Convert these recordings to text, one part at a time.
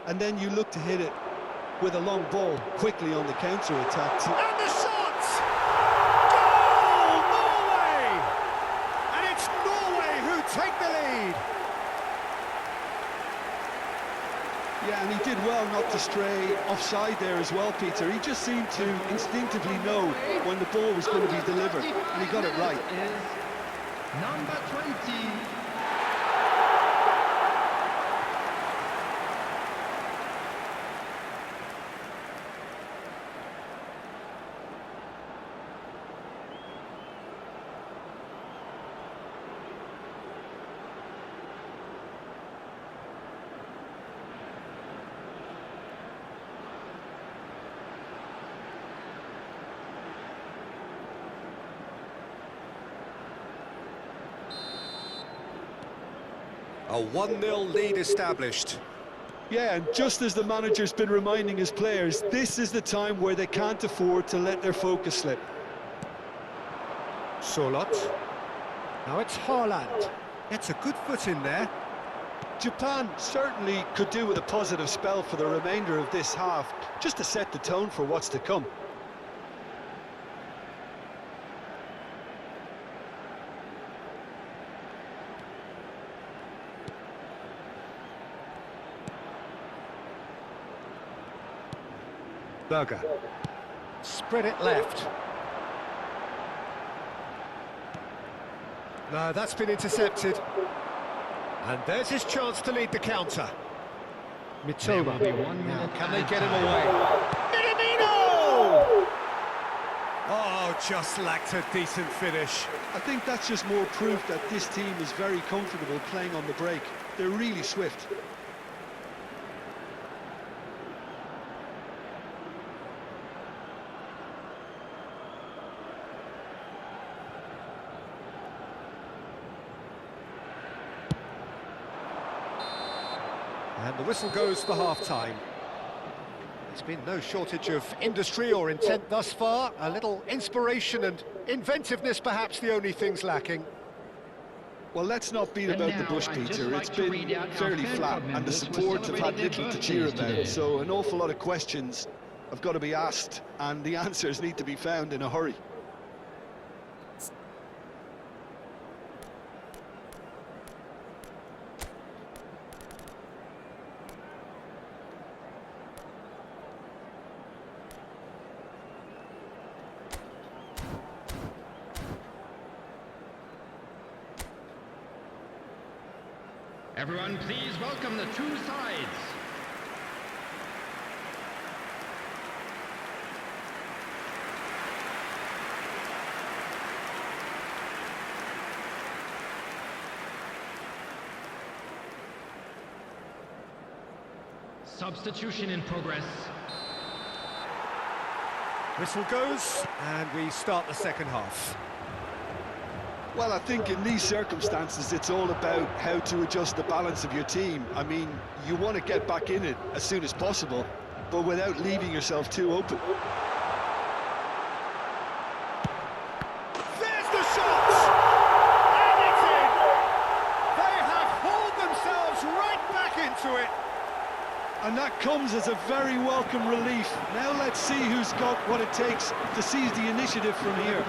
and then you look to hit it with a long ball quickly on the counter-attack. And the shot! Goal! Norway! And it's Norway who take the lead. Yeah, and he did well not to stray offside there as well, Peter. He just seemed to instinctively know when the ball was going to be delivered, and he got it right. Number 20. A 1-0 lead established. Yeah, and just as the manager's been reminding his players, this is the time where they can't afford to let their focus slip. Solot. Now it's Haaland. Gets a good foot in there. Japan certainly could do with a positive spell for the remainder of this half, just to set the tone for what's to come. Berger. Spread it left. No, that's been intercepted. And there's his chance to lead the counter. Mitoma. Now, can they get him away? Minamino! Oh, just lacked a decent finish. I think that's just more proof that this team is very comfortable playing on the break. They're really swift. And the whistle goes for half-time. There's been no shortage of industry or intent thus far. A little inspiration and inventiveness, perhaps the only things lacking. Well, let's not beat about the bush, Peter. It's been fairly flat, and the support have had little to cheer about. So an awful lot of questions have got to be asked, and the answers need to be found in a hurry. Everyone, please welcome the two sides. Substitution in progress. Whistle goes, and we start the second half. Well, I think in these circumstances, it's all about how to adjust the balance of your team. I mean, you want to get back in it as soon as possible, but without leaving yourself too open. There's the shot! And it's in! They have hauled themselves right back into it. And that comes as a very welcome relief. Now let's see who's got what it takes to seize the initiative from here.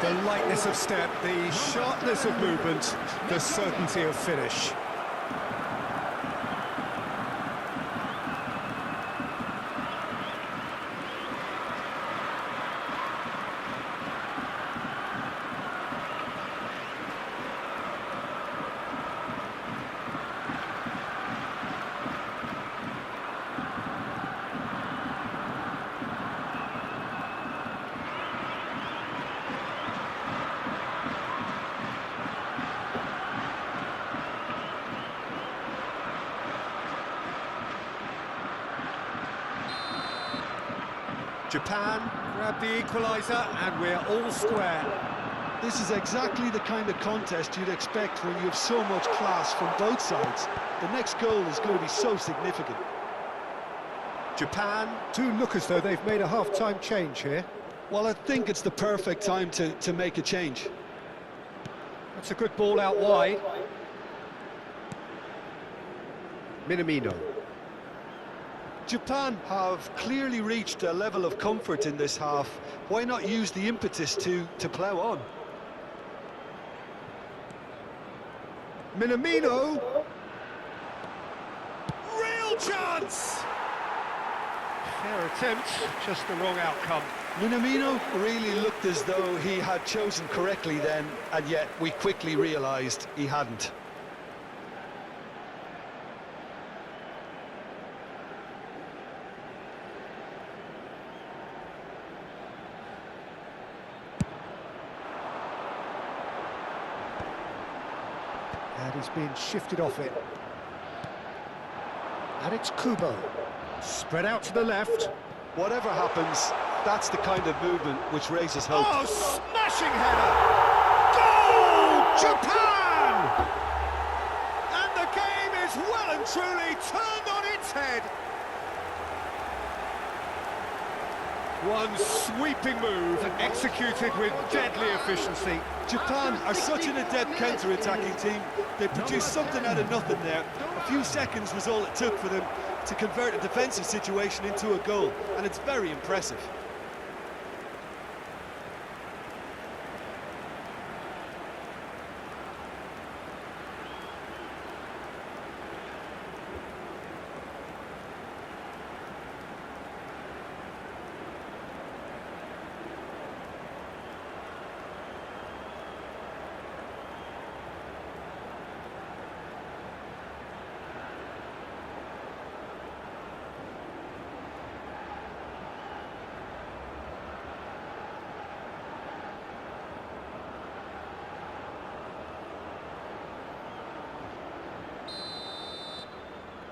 The lightness of step, the sharpness of movement, the certainty of finish. Japan grab the equaliser, and we're all square. This is exactly the kind of contest you'd expect when you have so much class from both sides. The next goal is going to be so significant. Japan do look as though they've made a half-time change here. Well, I think it's the perfect time to make a change. That's a good ball out wide. Minamino. Japan have clearly reached a level of comfort in this half. Why not use the impetus to plough on? Minamino! Real chance! Fair attempt, just the wrong outcome. Minamino really looked as though he had chosen correctly then, and yet we quickly realised he hadn't. And he's been shifted off it. And it's Kubo. Spread out to the left. Whatever happens, that's the kind of movement which raises hope. Oh, smashing header! Goal! Japan! And the game is well and truly turned on its head. One sweeping move, executed with deadly efficiency. Japan are such an adept counter-attacking team. They produced something out of nothing there. A few seconds was all it took for them to convert a defensive situation into a goal, and it's very impressive.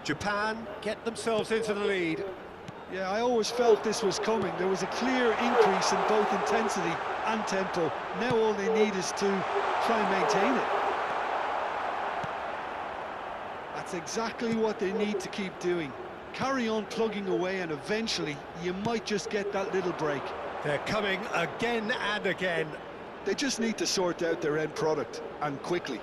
Japan get themselves into the lead. Yeah, I always felt this was coming. There was a clear increase in both intensity and tempo. Now all they need is to try and maintain it. That's exactly what they need to keep doing. Carry on plugging away, and eventually you might just get that little break. They're coming again and again. They just need to sort out their end product, and quickly.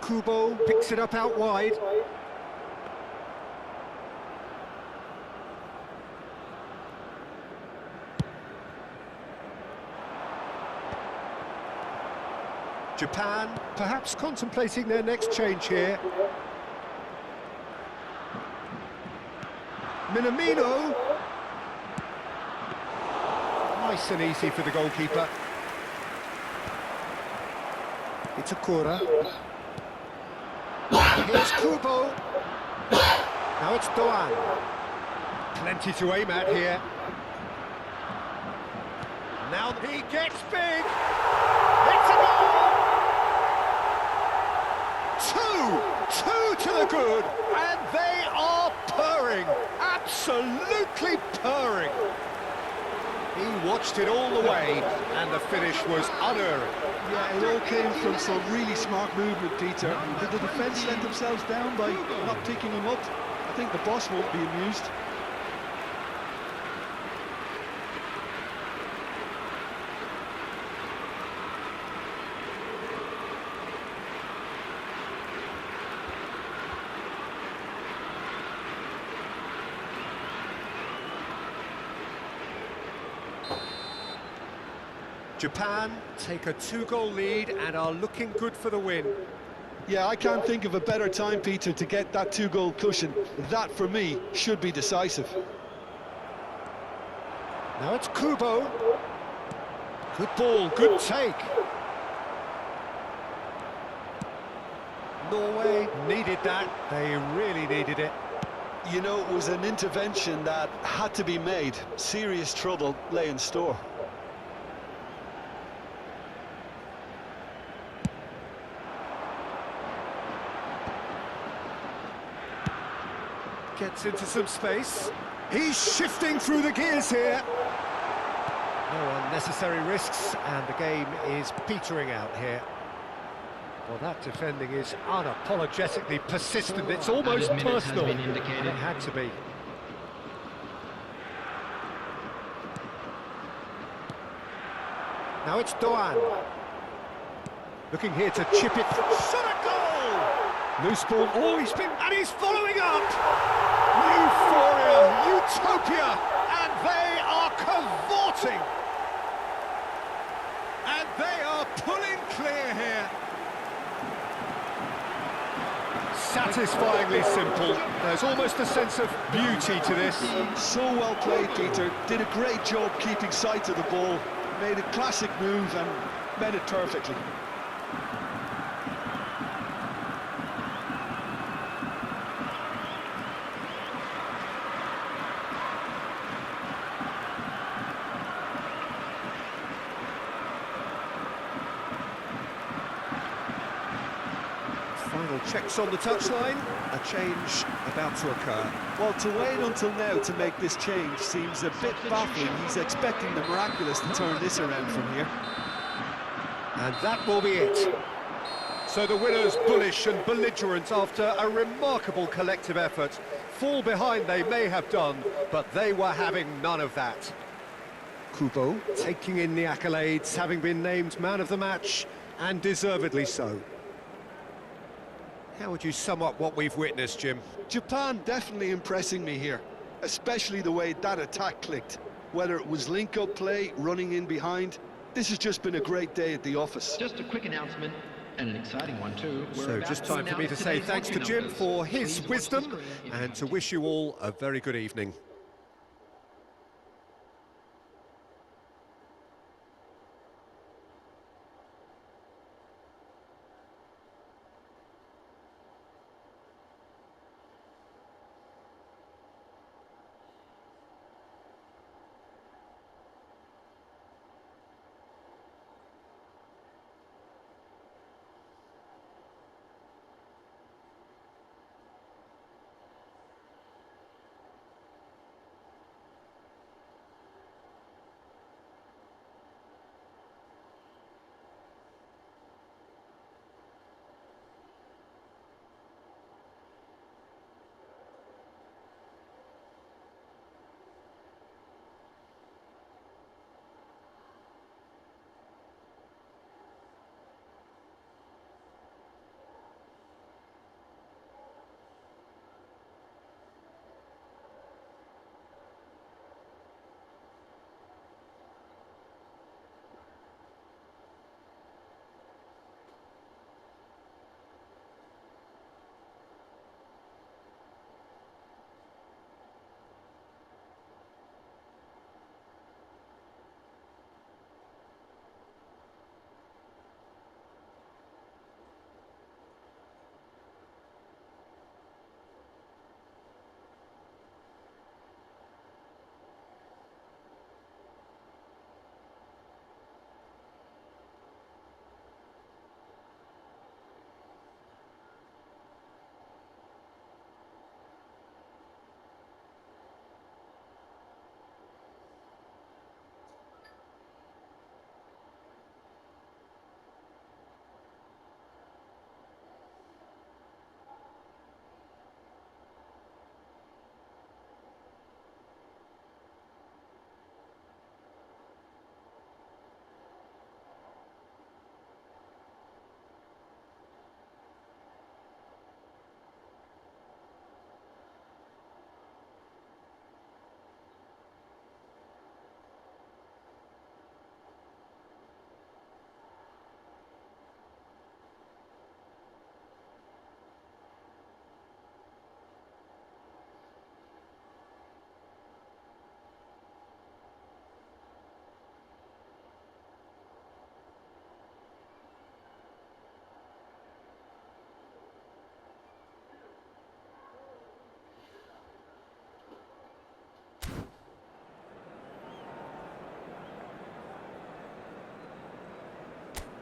Kubo picks it up out wide. Japan perhaps contemplating their next change here. Minamino. Nice and easy for the goalkeeper. It's Akura. Here's Kubo. Now it's Doan. Plenty to aim at here. Now he gets big. It's a goal! Two to the good, and they are purring. Absolutely purring. He watched it all the way, and the finish was unerring. Yeah, it all came from some really smart movement, Peter. Did the defence let themselves down by not picking him up? I think the boss won't be amused. Japan take a 2-goal lead and are looking good for the win. Yeah, I can't think of a better time, Peter, to get that 2-goal cushion. That, for me, should be decisive. Now it's Kubo. Good ball, good take. Norway needed that. They really needed it. You know, it was an intervention that had to be made. Serious trouble lay in store. Gets into some space. He's shifting through the gears here. No unnecessary risks, and the game is petering out here. Well, that defending is unapologetically persistent. It's almost personal. And it had to be. Now it's Doan. Looking here to chip it. Shot a goal! Loose ball. Oh, and he's following up! Euphoria, utopia, and they are cavorting! And they are pulling clear here. Satisfyingly simple. There's almost a sense of beauty to this. So well played, Peter. Did a great job keeping sight of the ball. Made a classic move and met it perfectly. Final checks on the touchline, a change about to occur. Well, to wait until now to make this change seems a bit baffling. He's expecting the miraculous to turn this around from here. And that will be it. So the winners, bullish and belligerent after a remarkable collective effort. Fall behind they may have done, but they were having none of that. Kubo taking in the accolades, having been named man of the match, and deservedly so. How would you sum up what we've witnessed, Jim? Japan definitely impressing me here, especially the way that attack clicked. Whether it was link-up play, running in behind, this has just been a great day at the office. Just a quick announcement, and an exciting one too. So just time for me to say thanks to Jim for his wisdom, and to wish you all a very good evening.